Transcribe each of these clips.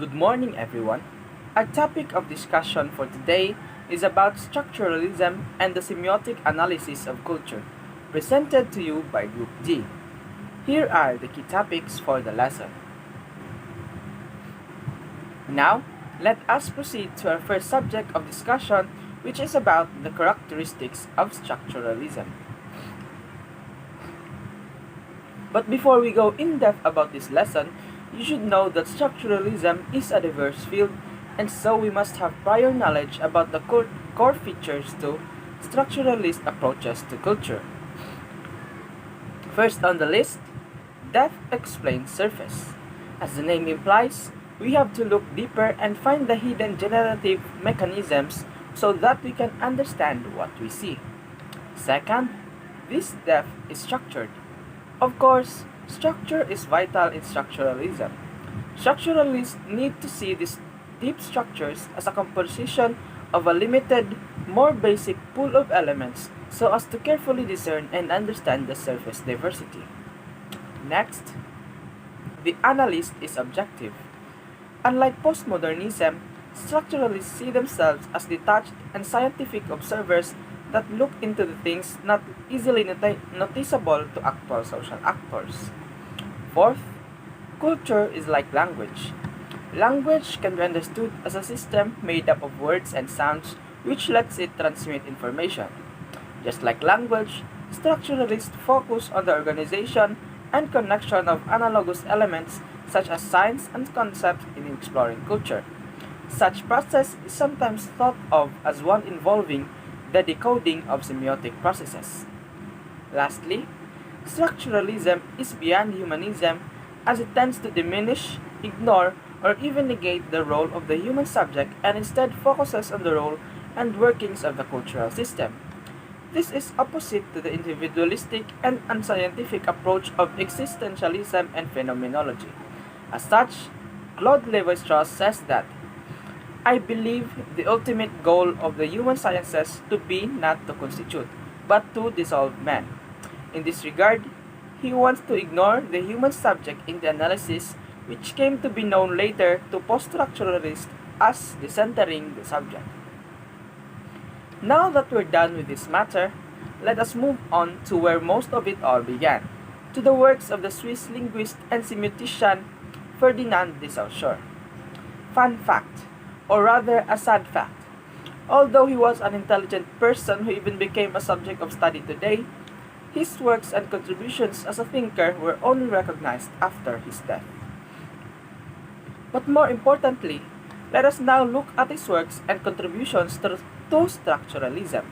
Good morning, everyone. Our topic of discussion for today is about structuralism and the semiotic analysis of culture, presented to you by Group D. Here are the key topics for the lesson. Now, let us proceed to our first subject of discussion, which is about the characteristics of structuralism. But before we go in depth about this lesson, you should know that structuralism is a diverse field, and so we must have prior knowledge about the core features to structuralist approaches to culture. First on the list, depth explains surface. As the name implies, we have to look deeper and find the hidden generative mechanisms so that we can understand what we see. Second, this depth is structured. Of course, structure is vital in structuralism. Structuralists need to see these deep structures as a composition of a limited, more basic pool of elements so as to carefully discern and understand the surface diversity. Next, the analyst is objective. Unlike postmodernism, structuralists see themselves as detached and scientific observers that look into the things not easily noticeable to actual social actors. Fourth, culture is like language. Language can be understood as a system made up of words and sounds which lets it transmit information. Just like language, structuralists focus on the organization and connection of analogous elements such as signs and concepts in exploring culture. Such process is sometimes thought of as one involving the decoding of semiotic processes. Lastly, structuralism is beyond humanism as it tends to diminish, ignore, or even negate the role of the human subject and instead focuses on the role and workings of the cultural system. This is opposite to the individualistic and unscientific approach of existentialism and phenomenology. As such, Claude Lévi-Strauss says that I believe the ultimate goal of the human sciences to be not to constitute, but to dissolve man. In this regard, he wants to ignore the human subject in the analysis, which came to be known later to post-structuralists as decentering the subject. Now that we're done with this matter, let us move on to where most of it all began, to the works of the Swiss linguist and semiotician Ferdinand de Saussure. Fun fact, or rather a sad fact. Although he was an intelligent person who even became a subject of study today, his works and contributions as a thinker were only recognized after his death. But more importantly, let us now look at his works and contributions to structuralism.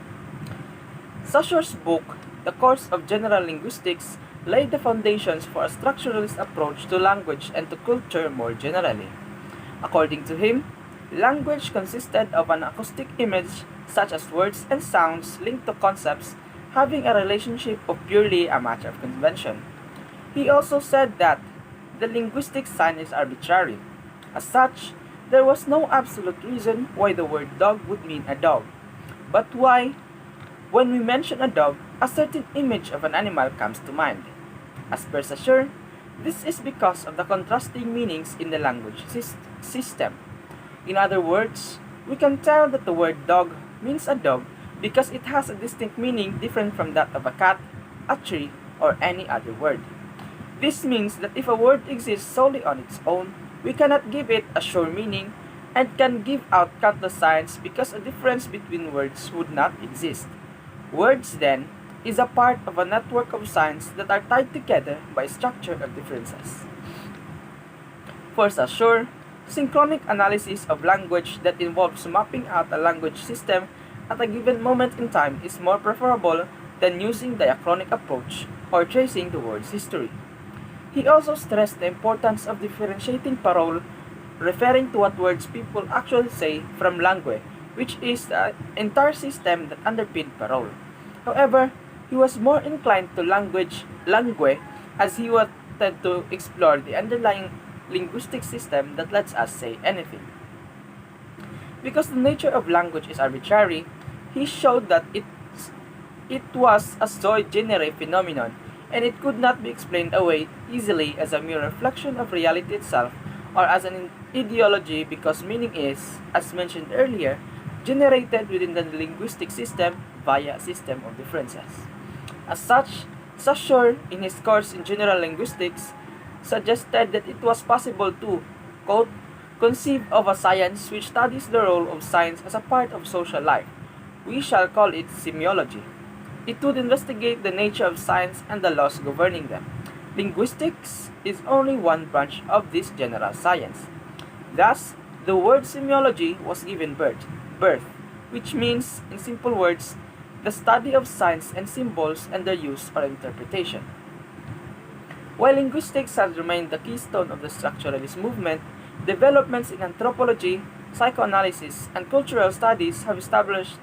Saussure's book, The Course of General Linguistics, laid the foundations for a structuralist approach to language and to culture more generally. According to him, language consisted of an acoustic image such as words and sounds linked to concepts having a relationship of purely a matter of convention. He also said that the linguistic sign is arbitrary. As such, there was no absolute reason why the word dog would mean a dog, but why, when we mention a dog, a certain image of an animal comes to mind. As per Saussure, this is because of the contrasting meanings in the language system. In other words, we can tell that the word dog means a dog because it has a distinct meaning different from that of a cat, a tree, or any other word. This means that if a word exists solely on its own, we cannot give it a sure meaning and can give out countless signs because a difference between words would not exist. Words, then, is a part of a network of signs that are tied together by structure of differences. For Saussure, synchronic analysis of language that involves mapping out a language system at a given moment in time is more preferable than using the diachronic approach or tracing the word's history. He also stressed the importance of differentiating parole, referring to what words people actually say, from langue, which is the entire system that underpinned parole. However, he was more inclined to langue, as he wanted to explore the underlying linguistic system that lets us say anything. Because the nature of language is arbitrary, he showed that it was a sui generis phenomenon, and it could not be explained away easily as a mere reflection of reality itself or as an ideology because meaning is, as mentioned earlier, generated within the linguistic system via a system of differences. As such, Saussure, in his course in general linguistics, suggested that it was possible to, quote, conceive of a science which studies the role of science as a part of social life. We shall call it semiology. It would investigate the nature of science and the laws governing them. Linguistics is only one branch of this general science. Thus, the word semiology was given birth, which means, in simple words, the study of signs and symbols and their use or interpretation. While linguistics has remained the keystone of the structuralist movement, developments in anthropology, psychoanalysis, and cultural studies have established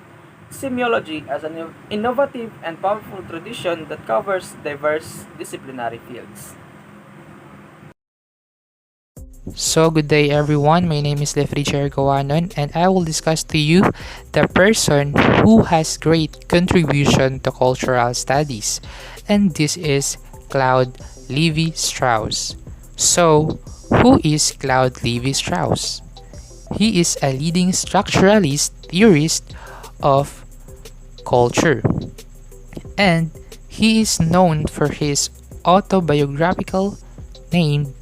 semiology as an innovative and powerful tradition that covers diverse disciplinary fields. So good day everyone, my name is Lefri Jericoanon and I will discuss to you the person who has great contribution to cultural studies, and this is Claude Lévi-Strauss. So, who is Claude Lévi-Strauss? He is a leading structuralist theorist of culture, and he is known for his autobiographical named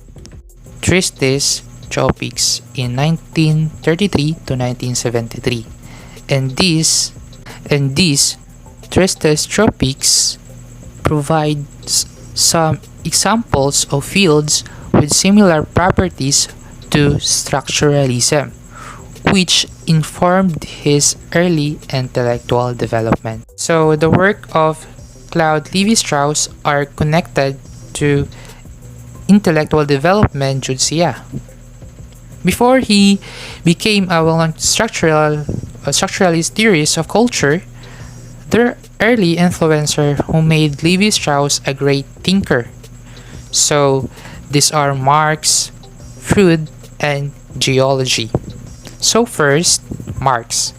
Tristes Tropiques in 1933 to 1973. And these Tristes Tropiques provides some examples of fields with similar properties to structuralism, which informed his early intellectual development. So the work of Claude Lévi-Strauss are connected to intellectual development jud siya. Before he became a well-known structuralist theorist of culture, their early influencer who made Lévi-Strauss a great thinker. So these are Marx, Freud, and geology. So first, Marx.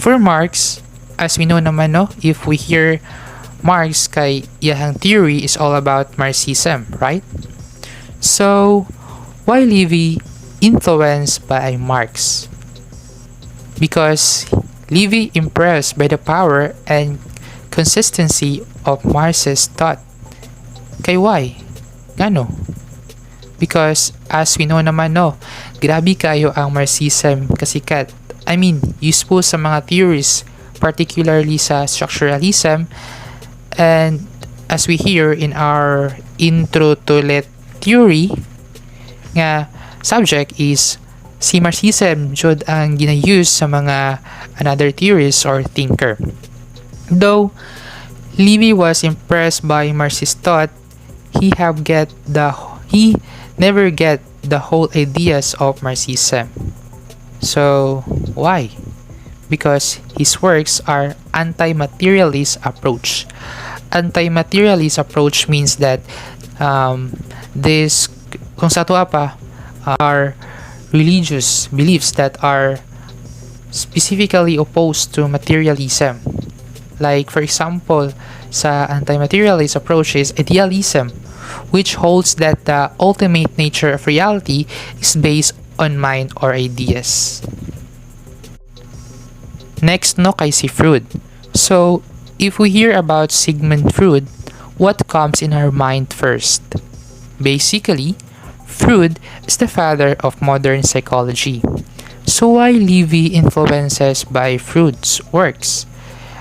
For Marx, as we know naman no, if we hear Marx kay iyahang theory is all about Marxism, right? So, why Lévi influenced by Marx? Because Lévi impressed by the power and consistency of Marx's thought. Kay why? Ngano? Because as we know naman no, grabe kayo ang Marxism kasikat. I mean, useful sa mga theories, particularly sa structuralism, and as we hear in our intro to let theory nga subject is si Marxism jud ang gina-use sa mga another theorist or thinker. Though Lévi was impressed by Marxist thought, he never get the whole ideas of Marxism. So why? Because his works are anti-materialist approach. Anti-materialist approach means that this kung sa tuwa pa are religious beliefs that are specifically opposed to materialism. Like for example, sa anti-materialist approach is idealism, which holds that the ultimate nature of reality is based on mind or ideas. Next no kay si Freud. So, if we hear about Sigmund Freud, what comes in our mind first? Basically, Freud is the father of modern psychology. So why Lévi influences by Freud's works?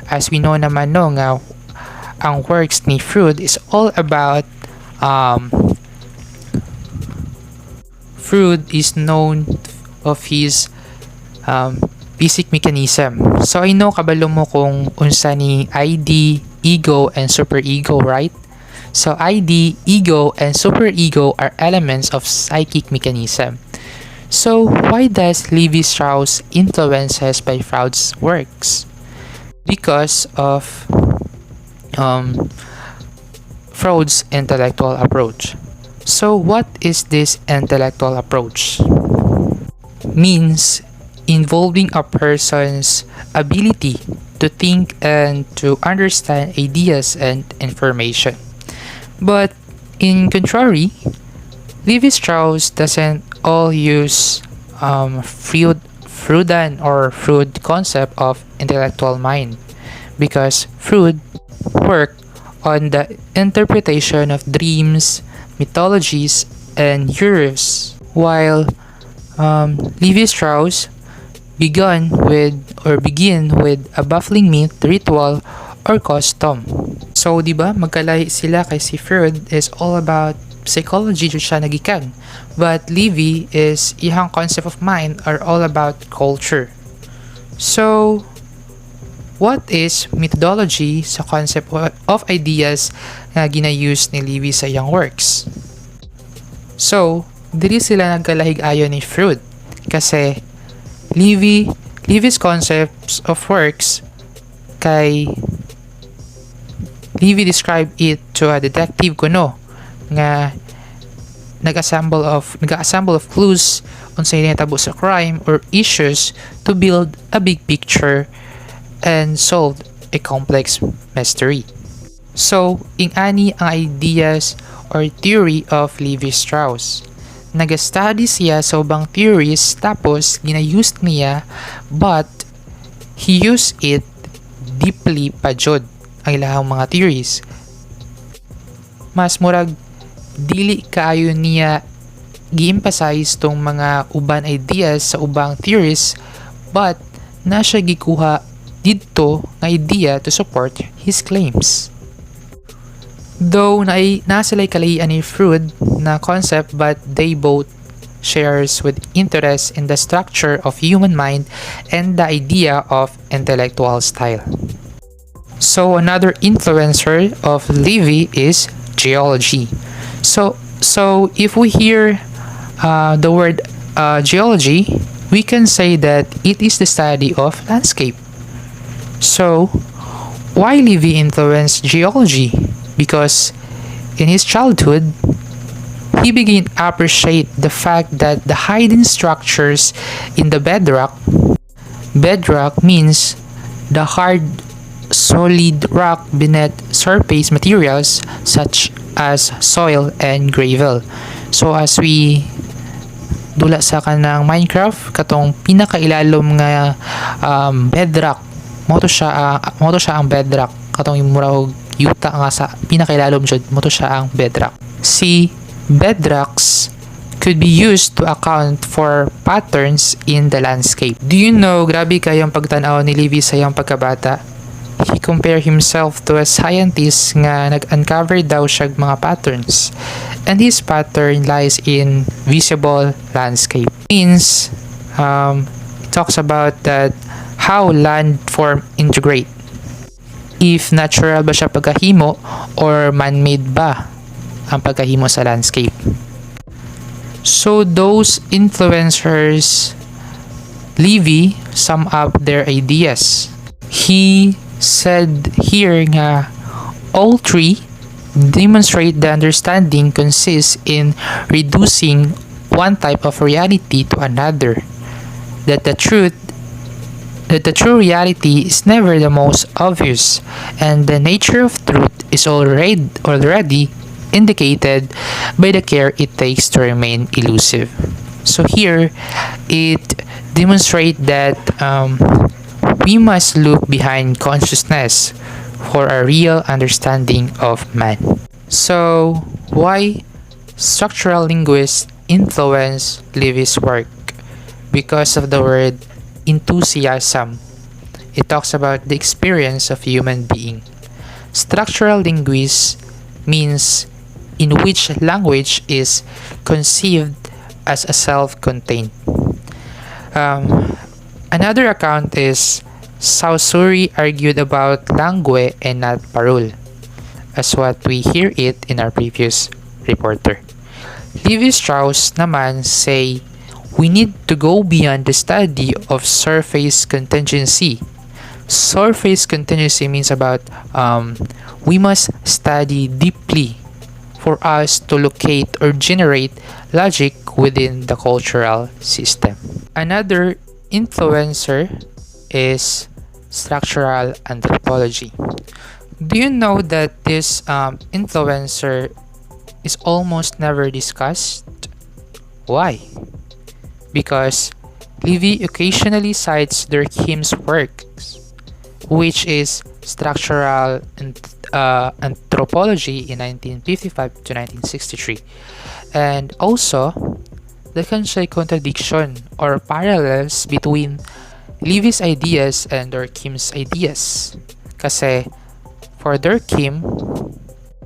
As we know naman no nga, ang works ni Freud is all about Freud is known of his basic mechanism. So I know kabalo mo kung unsa ni ID, ego, and superego, right? So ID, ego, and superego are elements of psychic mechanism. So why does Lévi-Strauss influences by Freud's works? Because of Freud's intellectual approach. So what is this intellectual approach? Means involving a person's ability to think and to understand ideas and information. But in contrary, Levi-Strauss doesn't all use Freudian or Freud concept of intellectual mind, because Freud worked on the interpretation of dreams, mythologies, and heroes, while Levi-Strauss begin with a baffling myth, ritual, or custom. So, di ba, magkalahi sila kay si Freud is all about psychology jud siya nagikag. But Levi is iyang concept of mind are all about culture. So, what is methodology sa concept of ideas na ginayuse ni Levi sa iyang works? So, dili sila nagkalahig-ayon ni Freud kasi Levi's concepts of works kay Levi described it to a detective kuno nga nag-assemble of clues unsay nahitabo sa crime or issues to build a big picture and solve a complex mystery. So, ing-ani ang ideas or theory of Levi-Strauss. Nag-study siya sa ubang theories tapos ginayuse niya, but he used it deeply pa jud ang ilahang mga theories. Mas murag dili kaayo niya gi-emphasize tong mga uban ideas sa ubang theories, but na siya gikuha didto nga idea to support his claims. Though nasalay kalahian ni Freud na concept, but they both shares with interest in the structure of human mind and the idea of intellectual style. So another influencer of Levi is geology. So if we hear the word geology, we can say that it is the study of landscape. So why Levi influenced geology? Because in his childhood, he began to appreciate the fact that the hidden structures in the bedrock means the hard, solid rock beneath surface materials such as soil and gravel. So as we dula sa kanang Minecraft, katong pinakailalom nga bedrock, mo to siya ang bedrock, katong imurahog yuta nga sa pinakailalom jud, mo to siya ang bedrock. Si bedrocks could be used to account for patterns in the landscape. Do you know, grabe kayong pagtanaw ni Levi sa iyang pagkabata? He compared himself to a scientist nga nag-uncover daw siya mga patterns. And his pattern lies in visible landscape. Means, it talks about that how landform integrate. If natural ba siya pagkahimo or man-made ba ang pagkahimo sa landscape. So those influencers, Levi sum up their ideas. He said here nga all three demonstrate the understanding consists in reducing one type of reality to another. That the true reality is never the most obvious, and the nature of truth is already indicated by the care it takes to remain elusive. So here, it demonstrates that we must look behind consciousness for a real understanding of man. So, why structural linguists influence Levi's work? Because of the word enthusiasm. It talks about the experience of human being. Structural linguists means in which language is conceived as a self-contained. Another account is Saussure argued about langue and not parole, as what we hear it in our previous reporter. Levi-Strauss naman say we need to go beyond the study of surface contingency. Surface contingency means about we must study deeply for us to locate or generate logic within the cultural system. Another influencer is structural anthropology. Do you know that this influencer is almost never discussed Why? Because Levy occasionally cites Durkheim's works, which is Structural Anthropology in 1955 to 1963, and also the Kantian contradiction or parallels between Levy's ideas and Durkheim's ideas. Kasi for Durkheim,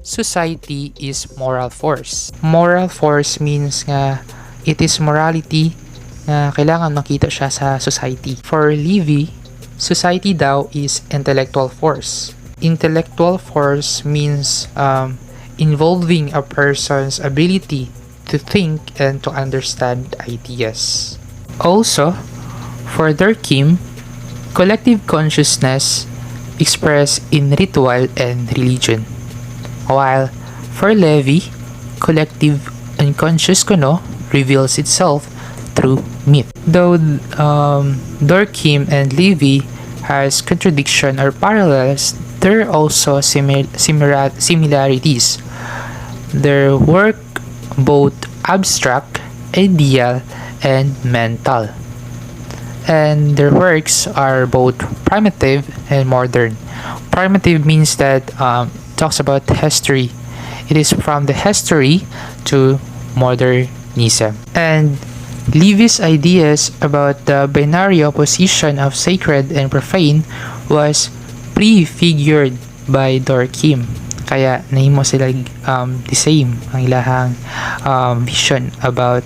society is moral force. Moral force means nga it is morality na kailangan makita siya sa society. For Levy, society daw is intellectual force. Intellectual force means involving a person's ability to think and to understand ideas. Also, for Durkheim, collective consciousness expressed in ritual and religion. While for Levy, collective unconscious kuno reveals itself through myth. Though Durkheim and Levy has contradiction or parallels, there are also similarities. Their work both abstract, ideal, and mental. And their works are both primitive and modern. Primitive means that talks about history. It is from the history to modernism. And Levy's ideas about the binary opposition of sacred and profane was prefigured by Durkheim. Kaya nahimo sila the same ang ilahang vision about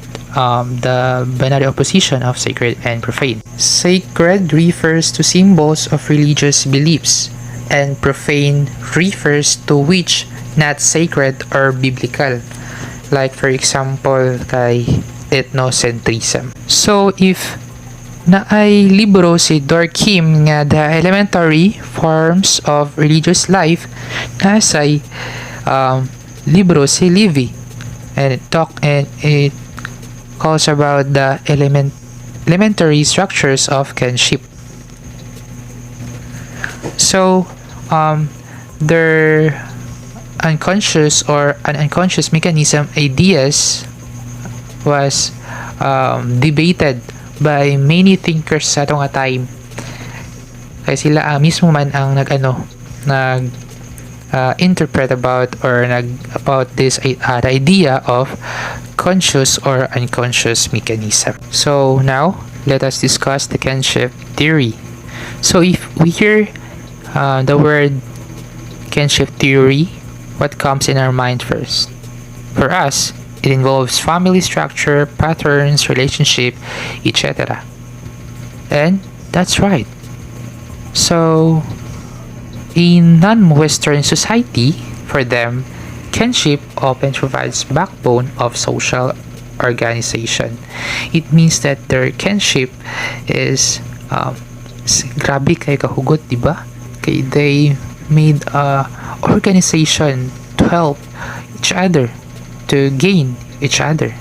the binary opposition of sacred and profane. Sacred refers to symbols of religious beliefs, and profane refers to which not sacred or biblical. Like for example, kay ethnocentrism. So if naay libro si Durkheim nga the elementary forms of religious life, nasay libro si Levy, and it calls about the elementary structures of kinship. So their unconscious or unconscious mechanism ideas was debated by many thinkers sa atong time. Kaya sila mismo man ang interpret about or about this the idea of conscious or unconscious mechanism. So now let us discuss the kinship theory. So if we hear the word kinship theory, what comes in our mind first? For us, it involves family structure, patterns, relationship, etc. And that's right. So, in non-Western society, for them, kinship often provides backbone of social organization. It means that their kinship is grabe kay kahugot, diba? Kay they made a organization to help each other, to gain each other.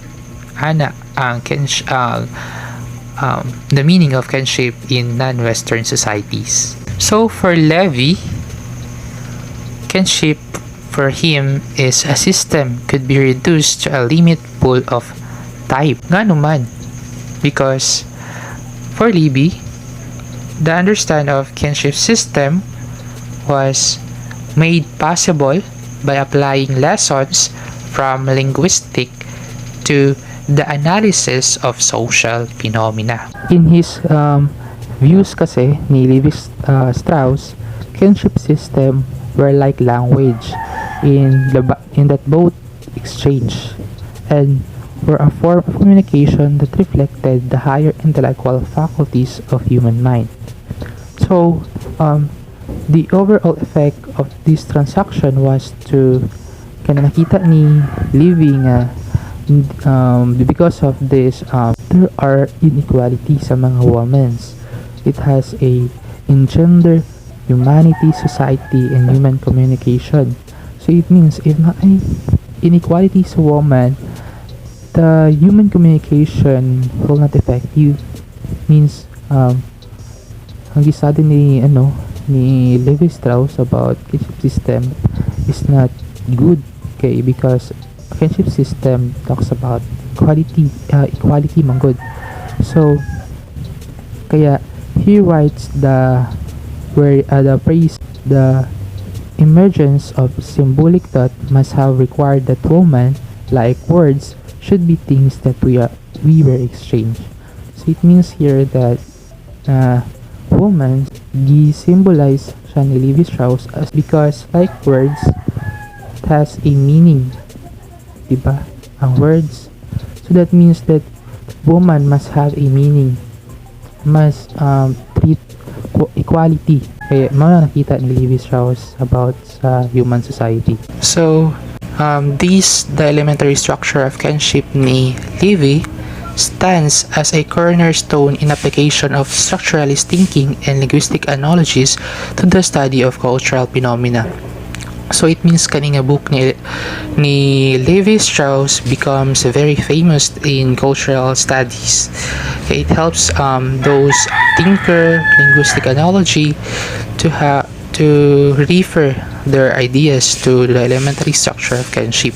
Ana ang the meaning of kinship in non-Western societies. So for Levy, kinship for him is a system could be reduced to a limit pool of type. Nga naman, because for Levy, the understanding of kinship system was made possible by applying lessons from linguistic to the analysis of social phenomena. In his views kasi ni Levi-Strauss, kinship system were like language in that both exchange and were a form of communication that reflected the higher intellectual faculties of human mind. So, the overall effect of this transaction was to nakita ni Living because of this there are inequality sa mga women's. It has a engender humanity, society, and human communication. So it means if may inequality sa woman, the human communication will not effective. Means ang gisado ni Levi-Strauss about kinship system is not good, okay, because kinship system talks about equality manggod. So kaya he writes the praise the emergence of symbolic thought must have required that woman, like words, should be things that we were exchanged. So it means here that woman symbolize siya ni Levi Strauss as because like words it has a meaning, diba? Ang words. So that means that woman must have a meaning, must treat equality. Kaya mga nakita ni Levi Strauss about sa human society. So, the elementary structure of kinship ni Levi stands as a cornerstone in application of structuralist thinking and linguistic analogies to the study of cultural phenomena. So it means kaning nga book ni Levi Strauss becomes very famous in cultural studies. Okay, it helps those thinker linguistic analogy to refer their ideas to the elementary structure of kinship.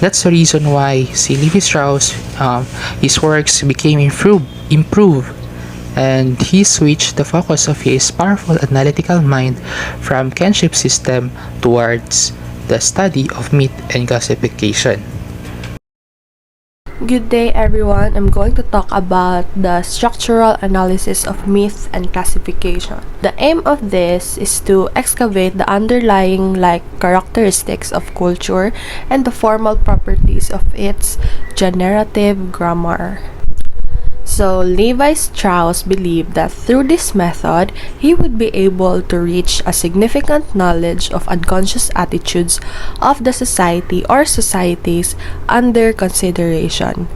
That's the reason why Levi Strauss his works became improved and he switched the focus of his powerful analytical mind from kinship system towards the study of myth and classification. Good day everyone, I'm going to talk about the structural analysis of myth and classification. The aim of this is to excavate the underlying characteristics of culture and the formal properties of its generative grammar. So, Levi Strauss believed that through this method, he would be able to reach a significant knowledge of unconscious attitudes of the society or societies under consideration.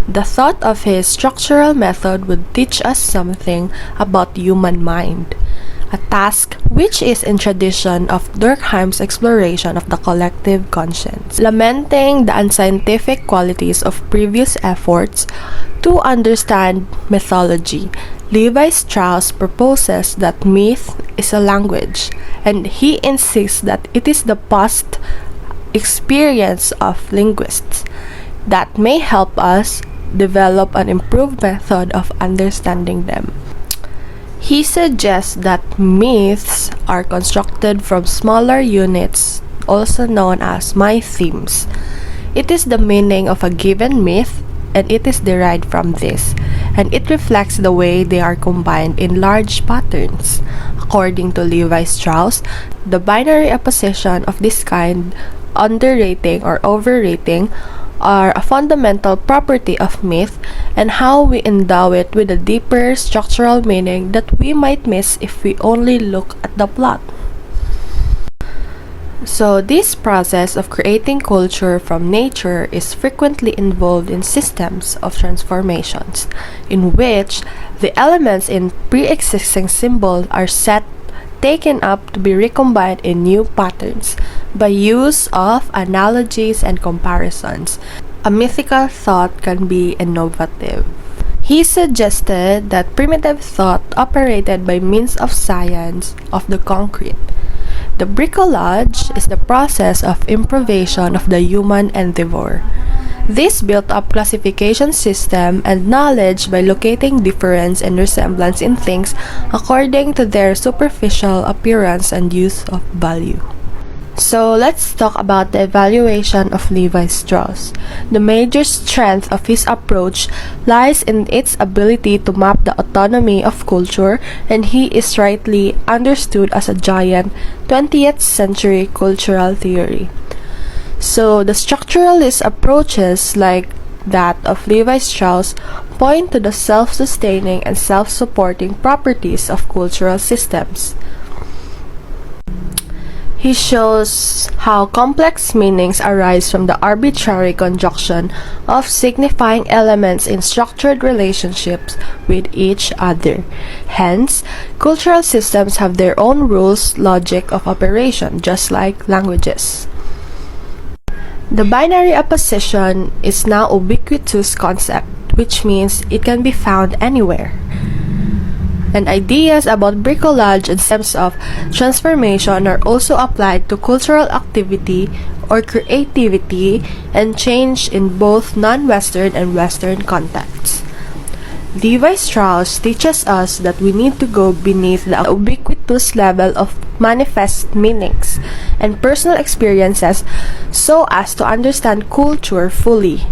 The thought of his structural method would teach us something about the human mind, a task which is in tradition of Durkheim's exploration of the collective conscience. Lamenting the unscientific qualities of previous efforts to understand mythology, Levi Strauss proposes that myth is a language, and he insists that it is the past experience of linguists that may help us develop an improved method of understanding them. He suggests that myths are constructed from smaller units, also known as mythemes. It is the meaning of a given myth, and it is derived from this, and it reflects the way they are combined in large patterns. According to Levi Strauss, the binary opposition of this kind, underrating or overrating, are a fundamental property of myth and how we endow it with a deeper structural meaning that we might miss if we only look at the plot. So, this process of creating culture from nature is frequently involved in systems of transformations, in which the elements in pre-existing symbols are taken up to be recombined in new patterns by use of analogies and comparisons. A mythical thought can be innovative. He suggested that primitive thought operated by means of science of the concrete. The bricolage is the process of improvisation of the human endeavor. This built up classification system and knowledge by locating difference and resemblance in things according to their superficial appearance and use of value. So let's talk about the evaluation of Levi Strauss. The major strength of his approach lies in its ability to map the autonomy of culture, and he is rightly understood as a giant 20th century cultural theory. So the structuralist approaches like that of Levi Strauss point to the self-sustaining and self-supporting properties of cultural systems. He shows how complex meanings arise from the arbitrary conjunction of signifying elements in structured relationships with each other. Hence, cultural systems have their own rules, logic of operation, just like languages. The binary opposition is now a ubiquitous concept, which means it can be found anywhere. And ideas about bricolage and steps of transformation are also applied to cultural activity or creativity and change in both non-Western and Western contexts. Levi Strauss teaches us that we need to go beneath the ubiquitous level of manifest meanings and personal experiences so as to understand culture fully.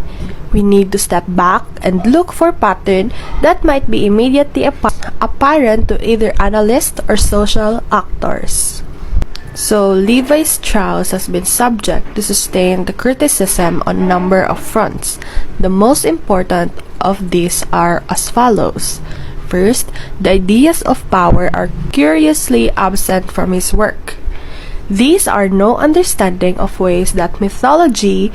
We need to step back and look for patterns that might be immediately apparent to either analysts or social actors. So, Levi Strauss has been subject to sustained criticism on a number of fronts. The most important of these are as follows. First, the ideas of power are curiously absent from his work. These are no understanding of ways that mythology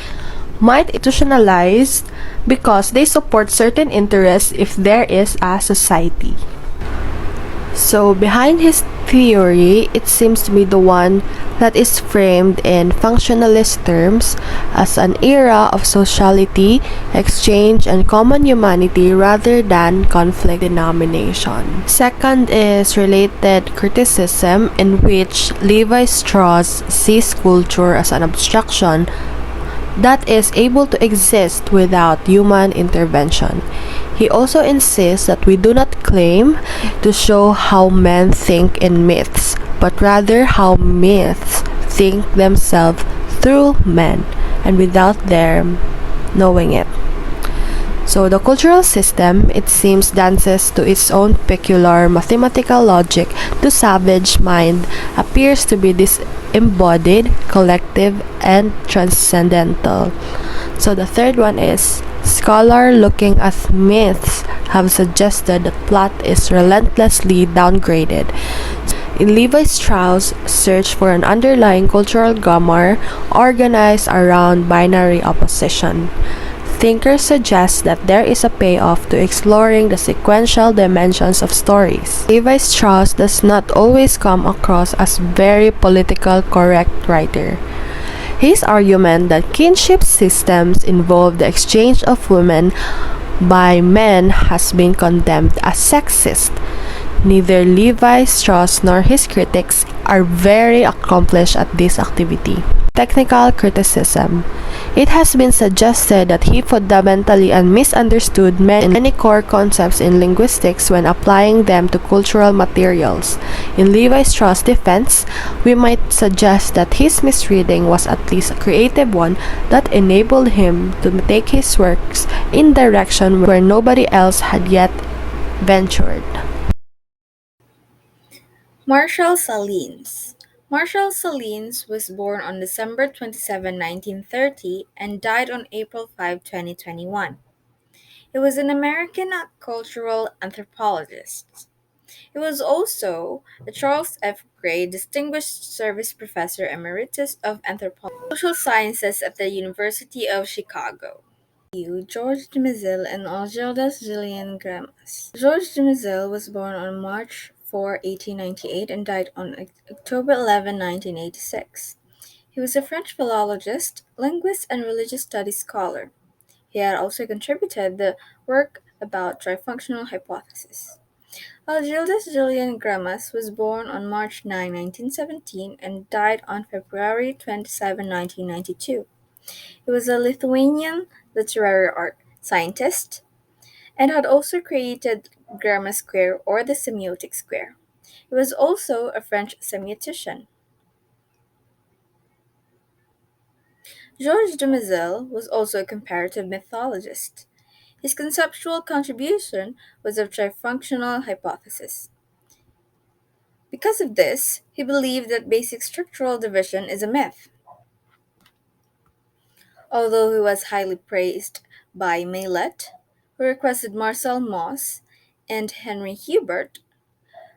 might institutionalize because they support certain interests if there is a society. So, behind his theory, it seems to be the one that is framed in functionalist terms as an era of sociality, exchange, and common humanity rather than conflict denomination. Second is related criticism, in which Levi Strauss sees culture as an abstraction that is able to exist without human intervention. He also insists that we do not claim to show how men think in myths, but rather how myths think themselves through men and without them knowing it. So the cultural system, it seems, dances to its own peculiar mathematical logic. The savage mind appears to be disembodied, collective, and transcendental. So the third one is scholar looking at myths have suggested that plot is relentlessly downgraded. In Levi Strauss' search for an underlying cultural grammar organized around binary opposition, thinkers suggest that there is a payoff to exploring the sequential dimensions of stories. Levi Strauss does not always come across as very political correct writer. His argument that kinship systems involve the exchange of women by men has been condemned as sexist. Neither Levi Strauss nor his critics are very accomplished at this activity. Technical criticism. It has been suggested that he fundamentally and misunderstood many core concepts in linguistics when applying them to cultural materials. In Levi Strauss' defense, we might suggest that his misreading was at least a creative one that enabled him to take his works in direction where nobody else had yet ventured. Marshall Salins. Marshall Salins was born on December 27, 1930, and died on April 5, 2021. He was an American cultural anthropologist. He was also the Charles F. Gray Distinguished Service Professor Emeritus of Anthropology and Social Sciences at the University of Chicago. George de Mizil and Algildas Gillian Gramas. George de Mizil was born on March 4, 1898, and died on October 11, 1986. He was a French philologist, linguist, and religious studies scholar. He had also contributed the work about trifunctional hypothesis. Algildas Gillian Gramas was born on March 9, 1917, and died on February 27, 1992. He was a Lithuanian literary art scientist and had also created Grammar Square or the semiotic square. He was also a French semiotician. Georges Dumézil was also a comparative mythologist. His conceptual contribution was of trifunctional hypothesis. Because of this, he believed that basic structural division is a myth. Although he was highly praised by Maillet, who requested Marcel Mauss and Henry Hubert,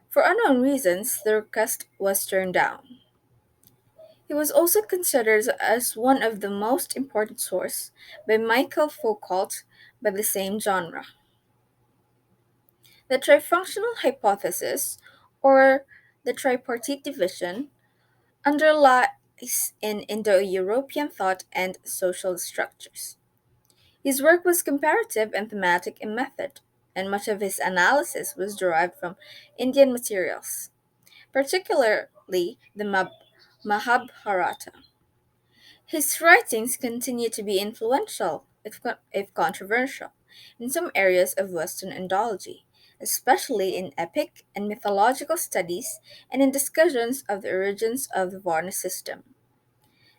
for unknown reasons the request was turned down. He was also considered as one of the most important sources by Michael Foucault by the same genre. The trifunctional hypothesis, or the tripartite division, underlies in Indo-European thought and social structures. His work was comparative and thematic in method, and much of his analysis was derived from Indian materials, particularly the Mahabharata. His writings continue to be influential, if controversial, in some areas of Western Indology, especially in epic and mythological studies and in discussions of the origins of the Varna system.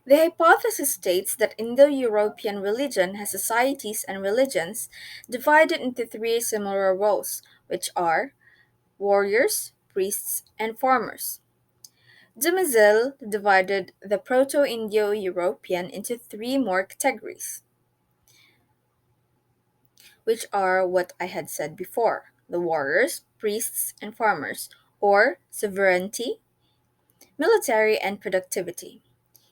The hypothesis states that Indo European religion has societies and religions divided into three similar roles, which are warriors, priests, and farmers. Dumézil divided the Proto Indo European into three more categories, which are what I had said before: the warriors, priests, and farmers, or sovereignty, military, and productivity.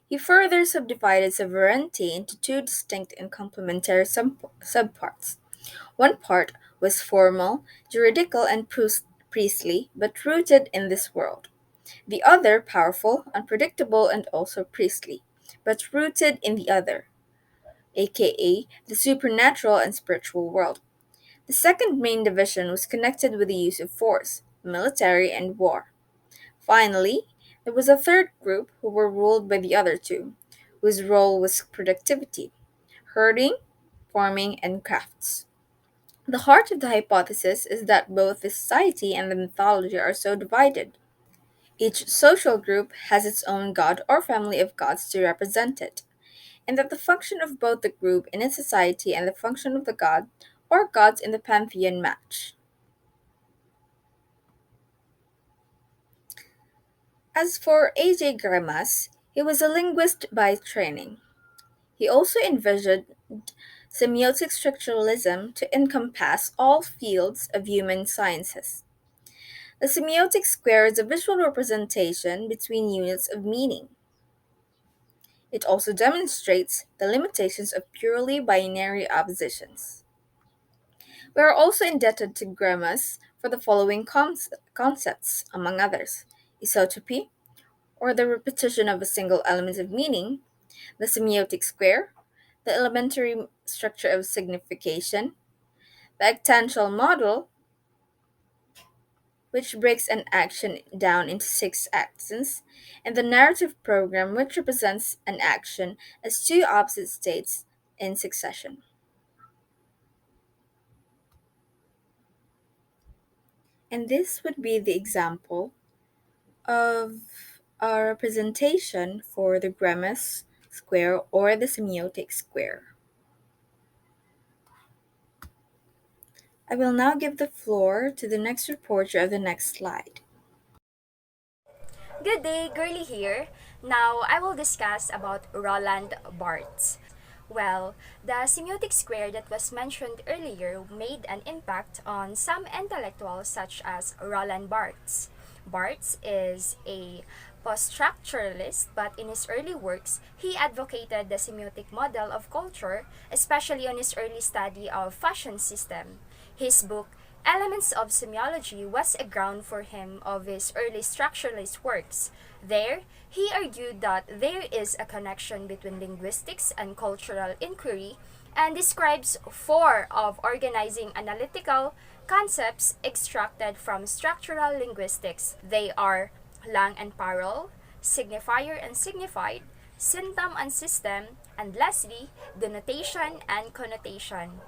He further subdivided sovereignty into two distinct and complementary subparts. One part was formal, juridical, and priestly, but rooted in this world. The other, powerful, unpredictable, and also priestly, but rooted in the other, aka the supernatural and spiritual world. The second main division was connected with the use of force, military, and war. Finally, there was a third group who were ruled by the other two, whose role was productivity, herding, farming, and crafts. The heart of the hypothesis is that both the society and the mythology are so divided. Each social group has its own god or family of gods to represent it, and that the function of both the group in its society and the function of the god or gods in the pantheon match. As for A.J. Grammas, he was a linguist by training. He also envisioned semiotic structuralism to encompass all fields of human sciences. The semiotic square is a visual representation between units of meaning. It also demonstrates the limitations of purely binary oppositions. We are also indebted to Grammas for the following concepts, among others: isotopy, or the repetition of a single element of meaning; the semiotic square, the elementary structure of signification; the actantial model, which breaks an action down into six actions; and the narrative program, which represents an action as two opposite states in succession. And this would be the example of a representation for the Grammas square or the semiotic square. I will now give the floor to the next reporter of the next slide. Good day, Girly here. Now I will discuss about Roland Barthes. Well, the semiotic square that was mentioned earlier made an impact on some intellectuals such as Roland Barthes. Barthes is a post-structuralist, but in his early works, he advocated the semiotic model of culture, especially on his early study of fashion system. His book, Elements of Semiology, was a ground for him of his early structuralist works. There, he argued that there is a connection between linguistics and cultural inquiry and describes four of organizing analytical concepts extracted from structural linguistics. They are lang and parole, signifier and signified, symptom and system, and lastly, denotation and connotation.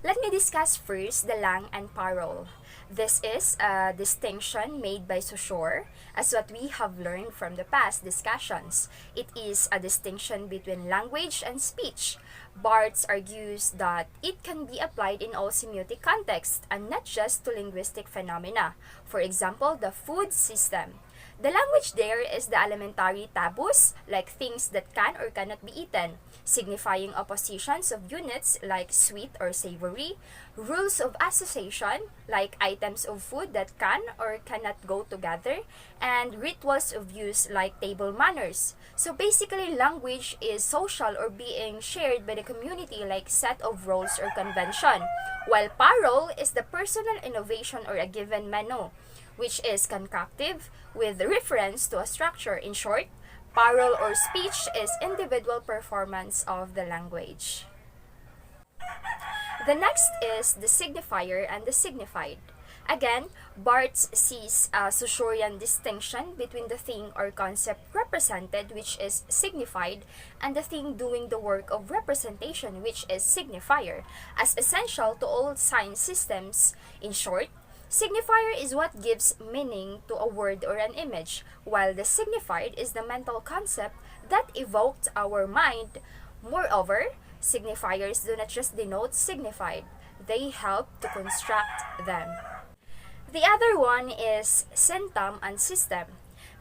Let me discuss first the lang and parole. This is a distinction made by Saussure, as what we have learned from the past discussions. It is a distinction between language and speech. Barthes argues that it can be applied in all semiotic contexts and not just to linguistic phenomena. For example, the food system. The language there is the alimentary tabus, like things that can or cannot be eaten, signifying oppositions of units like sweet or savory, rules of association, like items of food that can or cannot go together, and rituals of use like table manners. So basically, language is social or being shared by the community like set of roles or convention, while parole is the personal innovation or a given menu, which is concoctive with reference to a structure. In short, parole or speech is individual performance of the language. The next is the signifier and the signified. Again, Barthes sees a Saussurean distinction between the thing or concept represented, which is signified, and the thing doing the work of representation, which is signifier, as essential to all sign systems. In short, signifier is what gives meaning to a word or an image, while the signified is the mental concept that evoked our mind. Moreover, signifiers do not just denote signified, they help to construct them. The other one is symptom and system.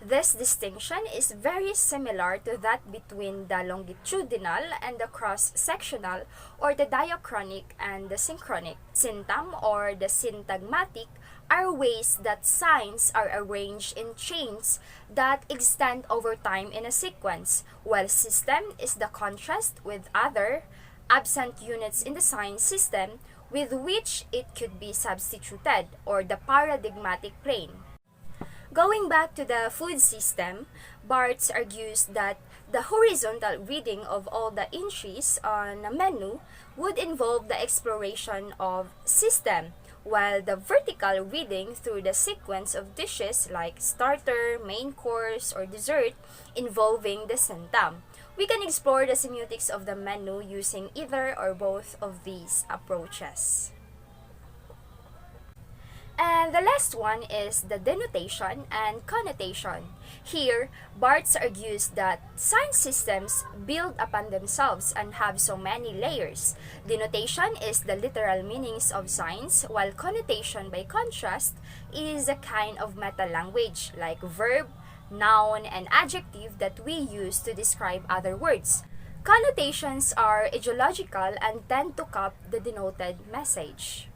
This distinction is very similar to that between the longitudinal and the cross-sectional, or the diachronic and the synchronic. Symptom or the syntagmatic are ways that signs are arranged in chains that extend over time in a sequence, while system is the contrast with other absent units in the sign system with which it could be substituted, or the paradigmatic plane. Going back to the food system, Barthes argues that the horizontal reading of all the entries on a menu would involve the exploration of system, while the vertical reading through the sequence of dishes like starter, main course, or dessert involving the symptom. We can explore the semiotics of the menu using either or both of these approaches. And the last one is the denotation and connotation. Here, Barthes argues that sign systems build upon themselves and have so many layers. Denotation is the literal meanings of signs, while connotation, by contrast, is a kind of meta-language like verb, noun, and adjective that we use to describe other words. Connotations are ideological and tend to cap the denoted message.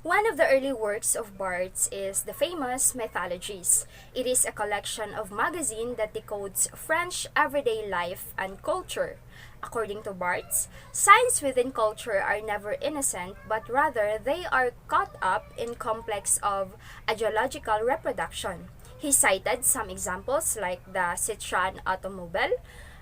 One of the early works of Barthes is the famous Mythologies. It is a collection of magazine that decodes French everyday life and culture. According to Barthes, signs within culture are never innocent, but rather they are caught up in complex of ideological reproduction. He cited some examples like the Citroën automobile.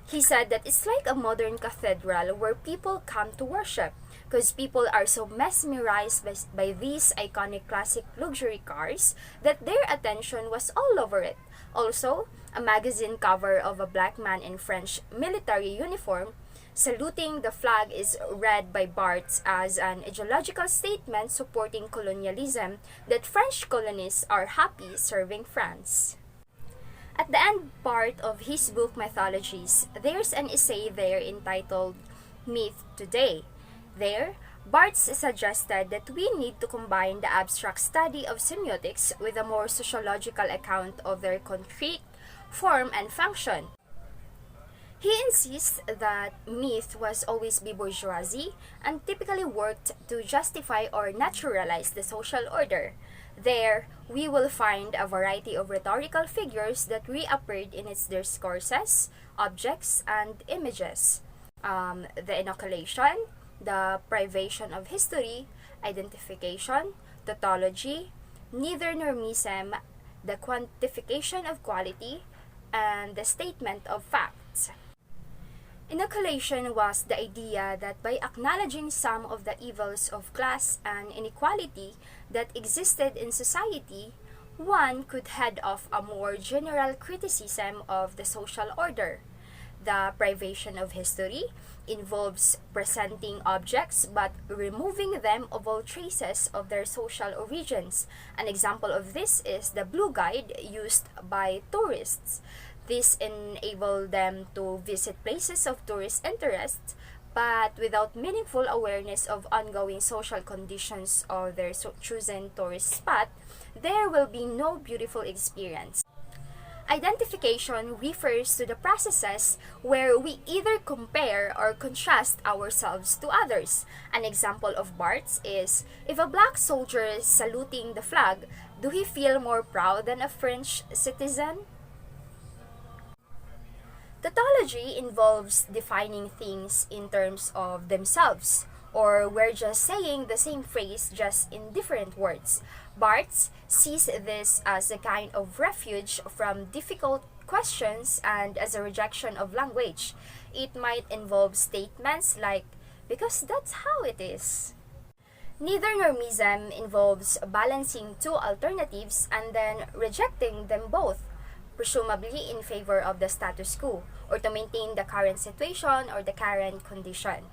He said that it's like a modern cathedral where people come to worship because people are so mesmerized by these iconic classic luxury cars that their attention was all over it. Also, a magazine cover of a black man in French military uniform saluting the flag is read by Barthes as an ideological statement supporting colonialism, that French colonists are happy serving France. At the end part of his book Mythologies, there's an essay there entitled Myth Today. There, Barthes suggested that we need to combine the abstract study of semiotics with a more sociological account of their concrete form and function. He insists that myth was always be bourgeoisie and typically worked to justify or naturalize the social order. There, we will find a variety of rhetorical figures that reappeared in its discourses, objects, and images. The inoculation, the privation of history, identification, tautology, neither normism, the quantification of quality, and the statement of facts. Inoculation was the idea that by acknowledging some of the evils of class and inequality that existed in society, one could head off a more general criticism of the social order. The privation of history involves presenting objects but removing them of all traces of their social origins. An example of this is the Blue Guide used by tourists. This enabled them to visit places of tourist interest, but without meaningful awareness of ongoing social conditions of their chosen tourist spot, there will be no beautiful experience. Identification refers to the processes where we either compare or contrast ourselves to others. An example of Barthes is, if a black soldier is saluting the flag, do he feel more proud than a French citizen? Tautology involves defining things in terms of themselves, or we're just saying the same phrase just in different words. Barthes sees this as a kind of refuge from difficult questions and as a rejection of language. It might involve statements like, because that's how it is. Neither normism involves balancing two alternatives and then rejecting them both, presumably in favor of the status quo, or to maintain the current situation or the current condition.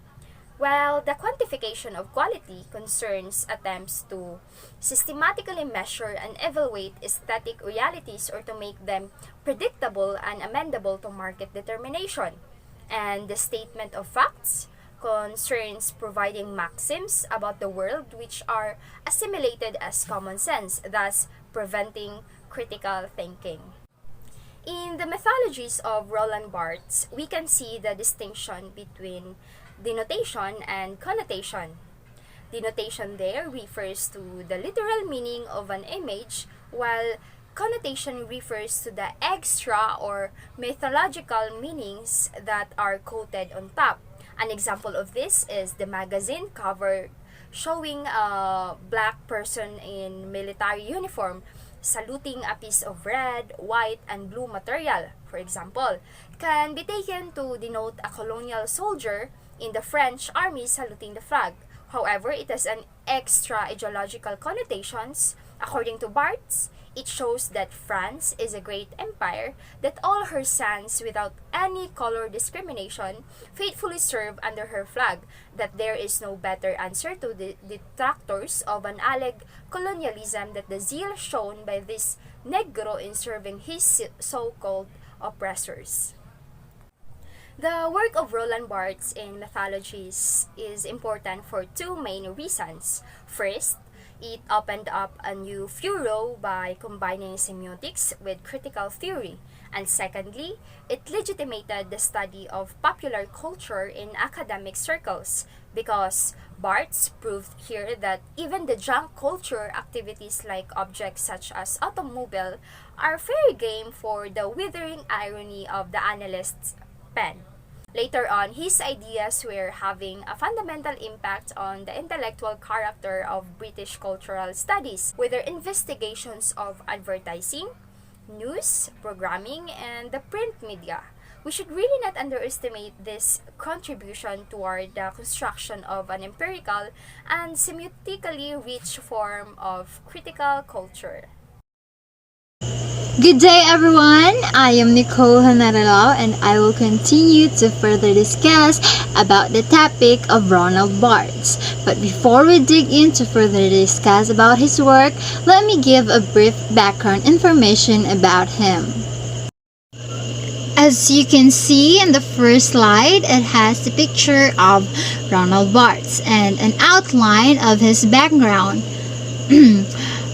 While the quantification of quality concerns attempts to systematically measure and evaluate aesthetic realities or to make them predictable and amendable to market determination, and the statement of facts concerns providing maxims about the world which are assimilated as common sense, thus preventing critical thinking. In the mythologies of Roland Barthes, we can see the distinction between denotation and connotation. Denotation there refers to the literal meaning of an image, while connotation refers to the extra or mythological meanings that are quoted on top. An example of this is the magazine cover showing a black person in military uniform saluting a piece of red, white, and blue material, for example, can be taken to denote a colonial soldier in the French army saluting the flag. However, it has an extra ideological connotations. According to Barthes, it shows that France is a great empire, that all her sons, without any color discrimination, faithfully serve under her flag, that there is no better answer to the detractors of an alleged colonialism than the zeal shown by this Negro in serving his so-called oppressors. The work of Roland Barthes in mythologies is important for two main reasons. First, it opened up a new furrow by combining semiotics with critical theory. And secondly, it legitimated the study of popular culture in academic circles because Barthes proved here that even the junk culture activities like objects such as automobile are fair game for the withering irony of the analyst's pen. Later on, his ideas were having a fundamental impact on the intellectual character of British cultural studies, with their investigations of advertising, news, programming, and the print media. We should really not underestimate this contribution toward the construction of an empirical and semiotically rich form of critical culture. Good day, everyone. I am Nicole Hanaralao, and I will continue to further discuss about the topic of Ronald Barthes. But before we dig in to further discuss about his work, let me give a brief background information about him. As you can see in the first slide, it has the picture of Ronald Barthes and an outline of his background.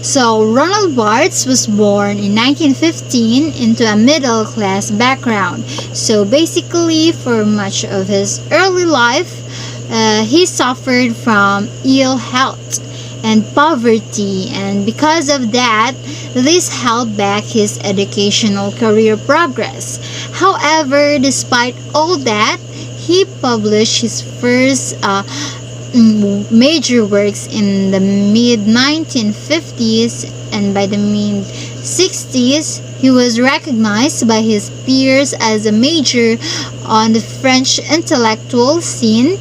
So, Ronald Barthes was born in 1915 into a middle-class background. So, basically, for much of his early life, he suffered from ill health and poverty, and because of that, this held back his educational career progress. However, despite all that, he published his first major works in the mid-1950s, and by the mid-60s, he was recognized by his peers as a major on the French intellectual scene.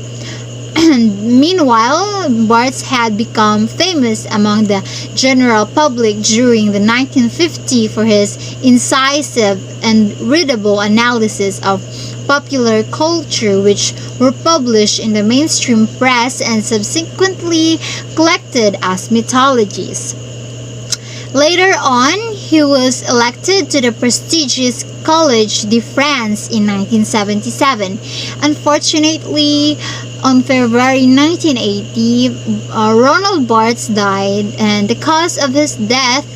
Meanwhile, Barthes had become famous among the general public during the 1950s for his incisive and readable analysis of popular culture, which were published in the mainstream press and subsequently collected as mythologies. Later on, he was elected to the prestigious Collège de France in 1977. Unfortunately, on February 1980, Ronald Barthes died, and the cause of his death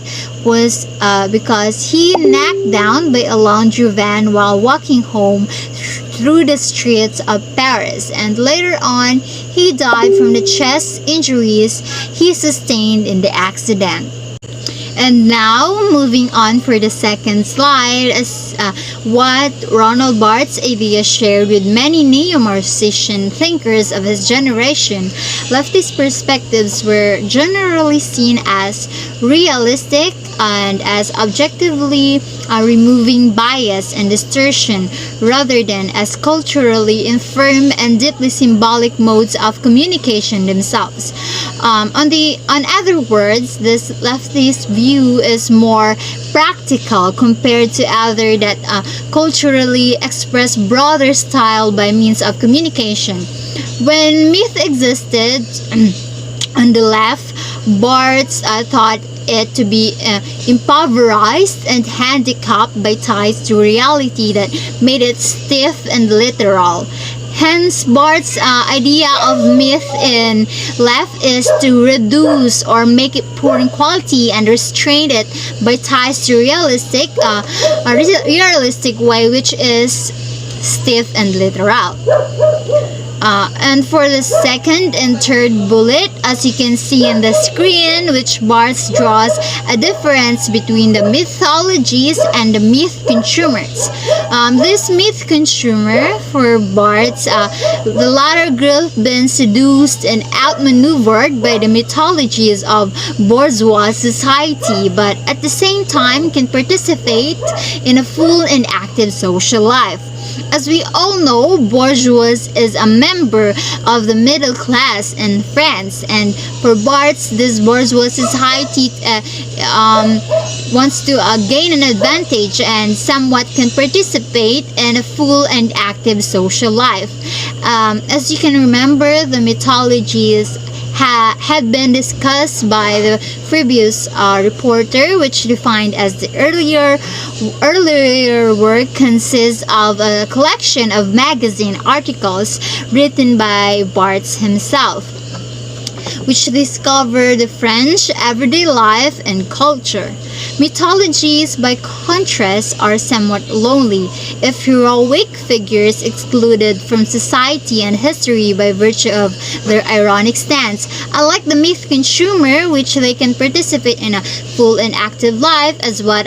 was because he knocked down by a laundry van while walking home through the streets of Paris, and later on he died from the chest injuries he sustained in the accident. And now, moving on for the second slide, is what Ronald Barthes' ideas shared with many neo-Marxist thinkers of his generation. Leftist perspectives were generally seen as realistic and as objectively removing bias and distortion, rather than as culturally infirm and deeply symbolic modes of communication themselves. On other words, this leftist view is more practical compared to other that culturally express broader style by means of communication. When myth existed on the left, Barthes thought it to be impoverished and handicapped by ties to reality that made it stiff and literal. Hence, Barthes' idea of myth in left is to reduce or make it poor in quality and restrain it by ties to realistic way, which is stiff and literal. And for the second and third bullet, as you can see in the screen, which Barthes draws a difference between the mythologies and the myth consumers. This myth consumer, for Barthes, the latter group been seduced and outmaneuvered by the mythologies of bourgeois society, but at the same time can participate in a full and active social life. As we all know, bourgeois is a member of the middle class in France, and for Barthes, this bourgeois society wants to gain an advantage and somewhat can participate in a full and active social life. As you can remember, the mythologies had been discussed by the previous reporter, which defined as the earlier work consists of a collection of magazine articles written by Barthes himself, which discover the French everyday life and culture. Mythologies, by contrast, are somewhat lonely, if heroic figures excluded from society and history by virtue of their ironic stance. Unlike the myth consumer, which they can participate in a full and active life, as what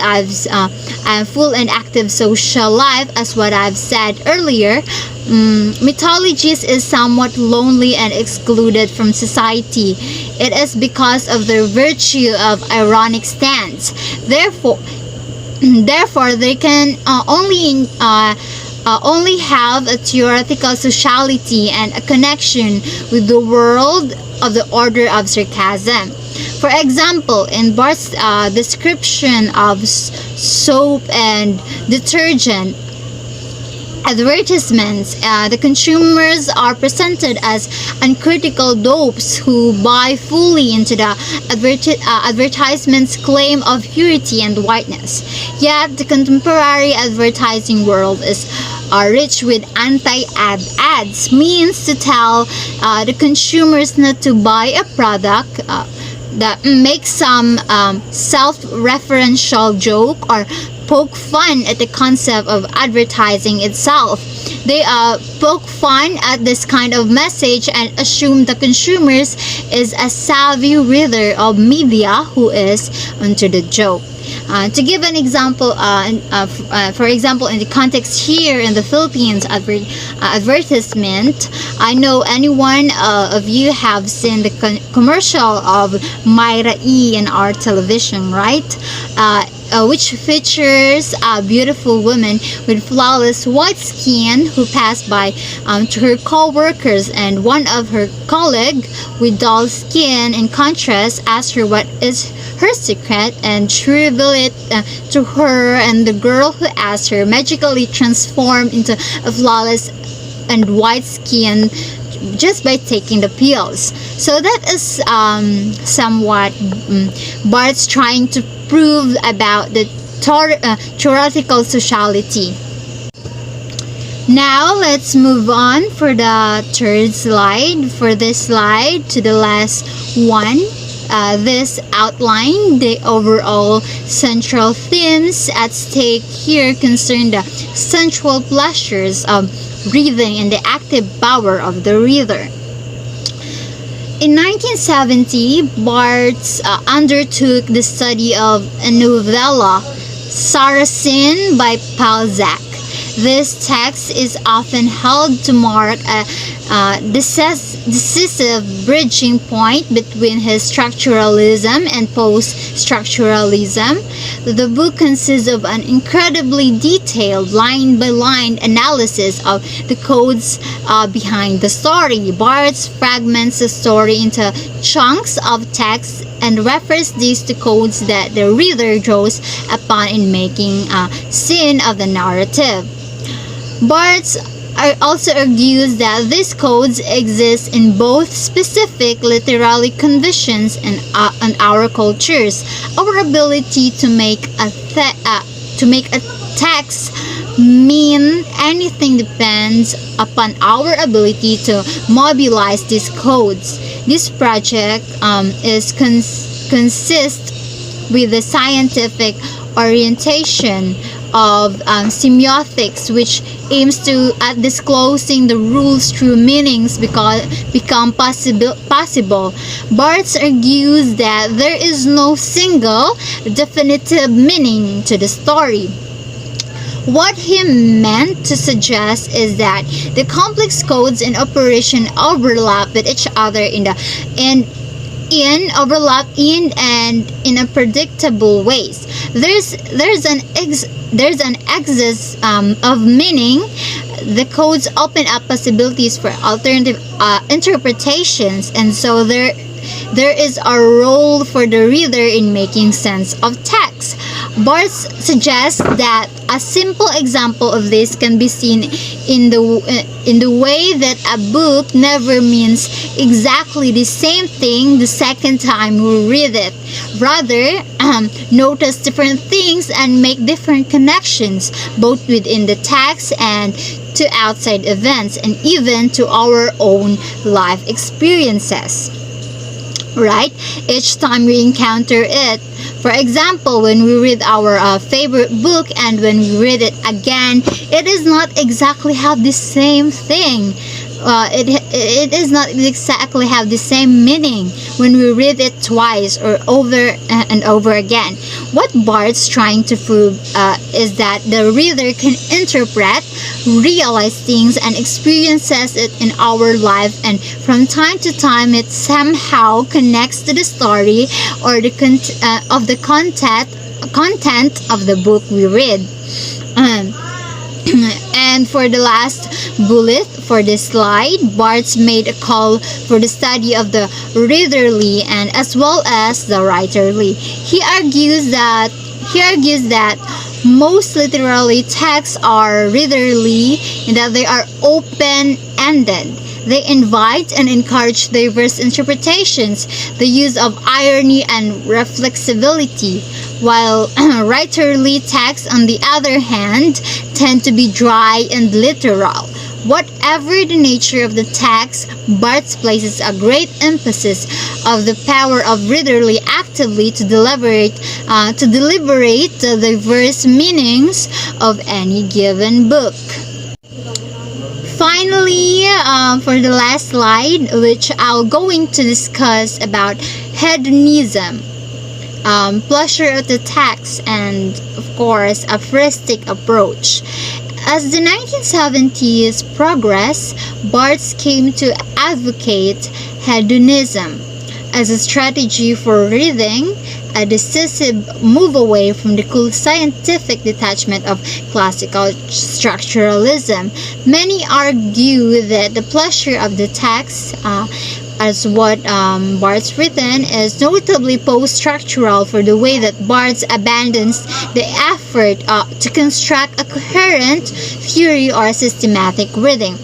full and active social life, as what I've said earlier. Mythologies is somewhat lonely and excluded from society. It is because of their virtue of ironic stance. Therefore, they can only have a theoretical sociality and a connection with the world of the order of sarcasm. For example, in Barthes' description of soap and detergent advertisements, the consumers are presented as uncritical dopes who buy fully into the advertisement's claim of purity and whiteness. Yet, the contemporary advertising world is rich with anti-ad ads, means to tell the consumers not to buy a product that makes some self-referential joke or poke fun at the concept of advertising itself. They poke fun at this kind of message and assume the consumers is a savvy reader of media who is onto the joke. To give an example, for example, in the context here in the Philippines advertisement, I know anyone of you have seen the commercial of Myra E in our television, right? Which features a beautiful woman with flawless white skin who passed by to her co-workers, and one of her colleagues with dull skin in contrast asked her what is her secret, and she revealed it to her, and the girl who asked her magically transformed into a flawless and white skin just by taking the pills. So that is somewhat Barthes trying to prove about the theoretical sociality. Now let's move on for the third slide. For this slide, to the last one. This outline the overall central themes at stake here concern the sensual pleasures of reading and the active power of the reader. In 1970, Barthes undertook the study of a novella, Saracen by Balzac. This text is often held to mark a decisive bridging point between his structuralism and post-structuralism. The book consists of an incredibly detailed line-by-line analysis of the codes behind the story. Barthes fragments the story into chunks of text and refers these to codes that the reader draws upon in making scene of the narrative. Barthes also argues that these codes exist in both specific literary conditions and our cultures. Our ability to make a text mean anything depends upon our ability to mobilize these codes. This project consists with the scientific orientation of semiotics, which aims to at disclosing the rules through meanings become possible. Barthes argues that there is no single definitive meaning to the story. What he meant to suggest is that the complex codes in operation overlap with each other in a predictable ways. There's an excess of meaning. The codes open up possibilities for alternative interpretations, and so there is a role for the reader in making sense of text. Barthes suggests that a simple example of this can be seen in the way that a book never means exactly the same thing the second time we read it. Rather, notice different things and make different connections, both within the text and to outside events, and even to our own life experiences. Right? Each time we encounter it. For example, when we read our favorite book and when we read it again, it is not exactly have the same thing. It is not exactly have the same meaning when we read it twice or over and over again. What Barthes trying to prove is that the reader can interpret, realize things and experiences it in our life, and from time to time it somehow connects to the story or the content of the book we read. And for the last bullet for this slide, Barthes made a call for the study of the readerly and as well as the writerly. He argues that most literary texts are readerly in that they are open-ended. They invite and encourage diverse interpretations, the use of irony and reflexibility, while writerly texts, on the other hand, tend to be dry and literal. Whatever the nature of the text, Barthes places a great emphasis of the power of readerly actively to deliberate the diverse meanings of any given book. Finally, for the last slide, which I'll going to discuss about hedonism, pleasure of the text, and of course, a aphoristic approach. As the 1970s progressed, Barthes came to advocate hedonism as a strategy for reading, a decisive move away from the cool scientific detachment of classical structuralism. Many argue that the pleasure of the text, as what Barthes written, is notably post-structural for the way that Barthes abandons the effort to construct a coherent theory or systematic reading.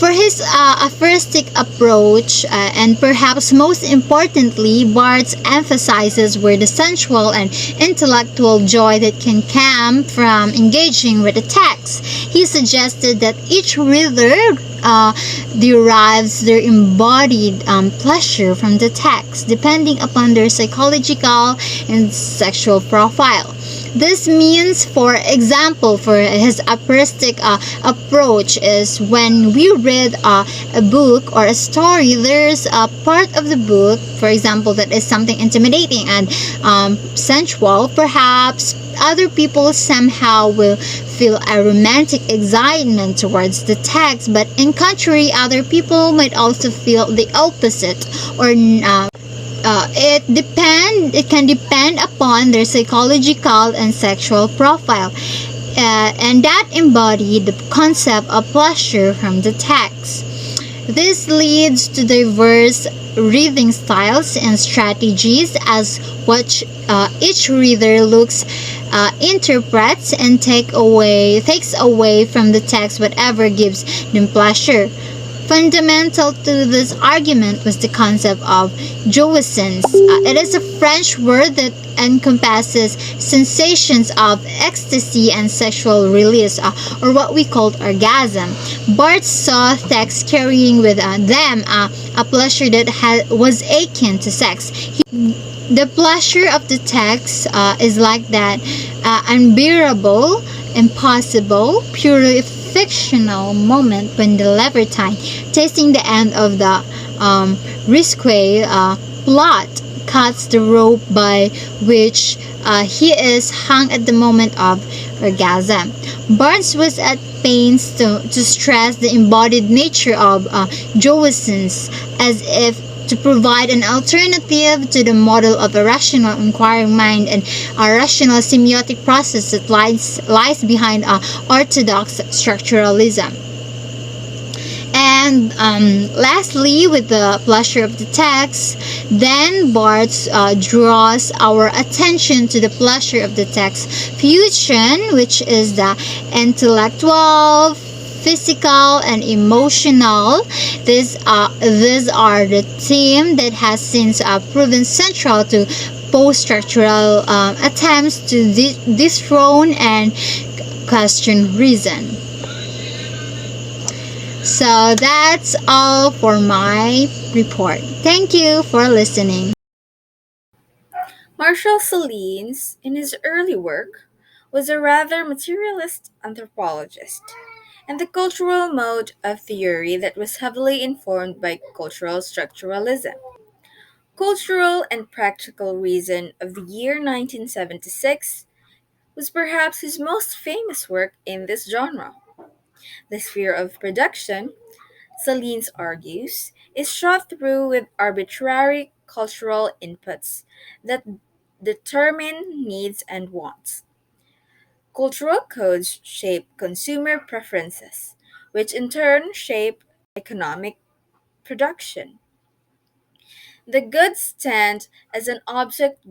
For his aphoristic approach, and perhaps most importantly, Barthes emphasizes where the sensual and intellectual joy that can come from engaging with the text. He suggested that each reader derives their embodied pleasure from the text, depending upon their psychological and sexual profile. This means, for example, for his aphoristic approach is when we read a book or a story, there's a part of the book, for example, that is something intimidating and sensual. Perhaps other people somehow will feel a romantic excitement towards the text, but in contrary, other people might also feel the opposite, or it can depend upon their psychological and sexual profile, and that embody the concept of pleasure from the text. This leads to diverse reading styles and strategies as what each reader looks, interprets, and takes away from the text whatever gives them pleasure. Fundamental to this argument was the concept of jouissance. It is a French word that encompasses sensations of ecstasy and sexual release, or what we called orgasm. Barthes saw texts carrying with them a pleasure that was akin to sex. The pleasure of the text is like that unbearable, impossible, purely fictional moment when the libertine, tasting the end of the risque plot, cuts the rope by which he is hung at the moment of orgasm. Barnes was at pains to stress the embodied nature of jouissance, as if to provide an alternative to the model of a rational inquiring mind and a rational semiotic process that lies behind orthodox structuralism. And lastly, with the pleasure of the text, then Barthes draws our attention to the pleasure of the text fusion, which is the intellectual, physical, and emotional. These are the theme that has since proven central to post-structural attempts to dethrone and question reason. So that's all for my report. Thank you for listening. Marshall Sahlins, in his early work, was a rather materialist anthropologist, and the cultural mode of theory that was heavily informed by cultural structuralism. Cultural and Practical Reason of the year 1976 was perhaps his most famous work in this genre. The sphere of production, Sahlins argues, is shot through with arbitrary cultural inputs that determine needs and wants. Cultural codes shape consumer preferences, which in turn shape economic production. The goods stand as an object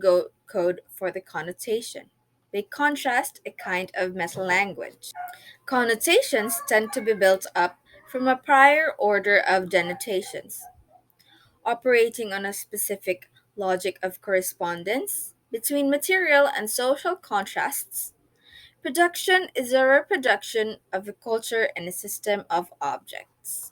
code for the connotation. They contrast a kind of meta-language. Connotations tend to be built up from a prior order of denotations, operating on a specific logic of correspondence between material and social contrasts. Production is a reproduction of a culture and a system of objects.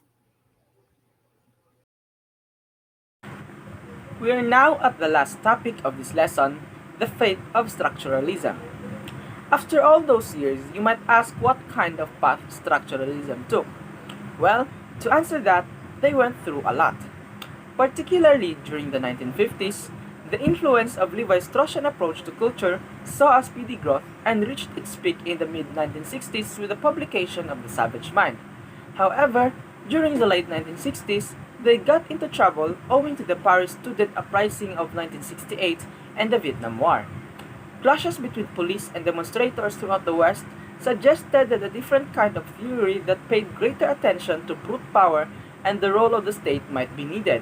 We are now at the last topic of this lesson, the fate of structuralism. After all those years, you might ask what kind of path structuralism took. Well, to answer that, they went through a lot. Particularly during the 1950s, the influence of Levi Straussian approach to culture saw a speedy growth and reached its peak in the mid-1960s with the publication of The Savage Mind. However, during the late 1960s, they got into trouble owing to the Paris student uprising of 1968 and the Vietnam War. Clashes between police and demonstrators throughout the West suggested that a different kind of theory that paid greater attention to brute power and the role of the state might be needed.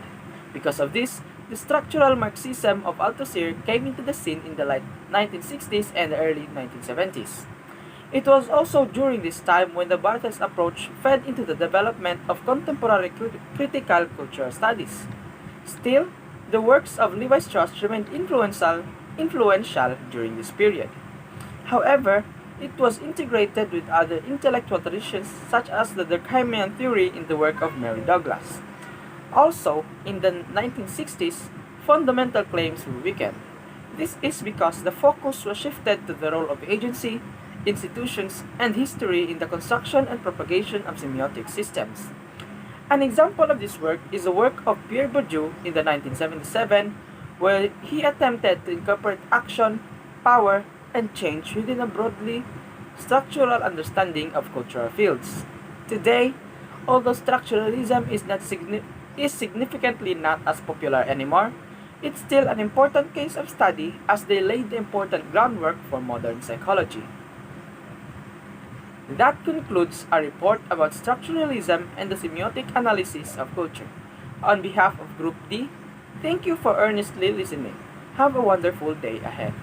Because of this, the structural Marxism of Althusser came into the scene in the late 1960s and early 1970s. It was also during this time when the Barthes approach fed into the development of contemporary critical cultural studies. Still, the works of Levi Strauss remained influential during this period. However, it was integrated with other intellectual traditions such as the Durkheimian theory in the work of Mary Douglas. Also, in the 1960s, fundamental claims were weakened. This is because the focus was shifted to the role of agency, institutions, and history in the construction and propagation of semiotic systems. An example of this work is the work of Pierre Bourdieu in the 1977, where he attempted to incorporate action, power, and change within a broadly structural understanding of cultural fields. Today, although structuralism is significantly not as popular anymore, it's still an important case of study as they laid the important groundwork for modern psychology. That concludes our report about structuralism and the semiotic analysis of culture. On behalf of Group D, thank you for earnestly listening. Have a wonderful day ahead.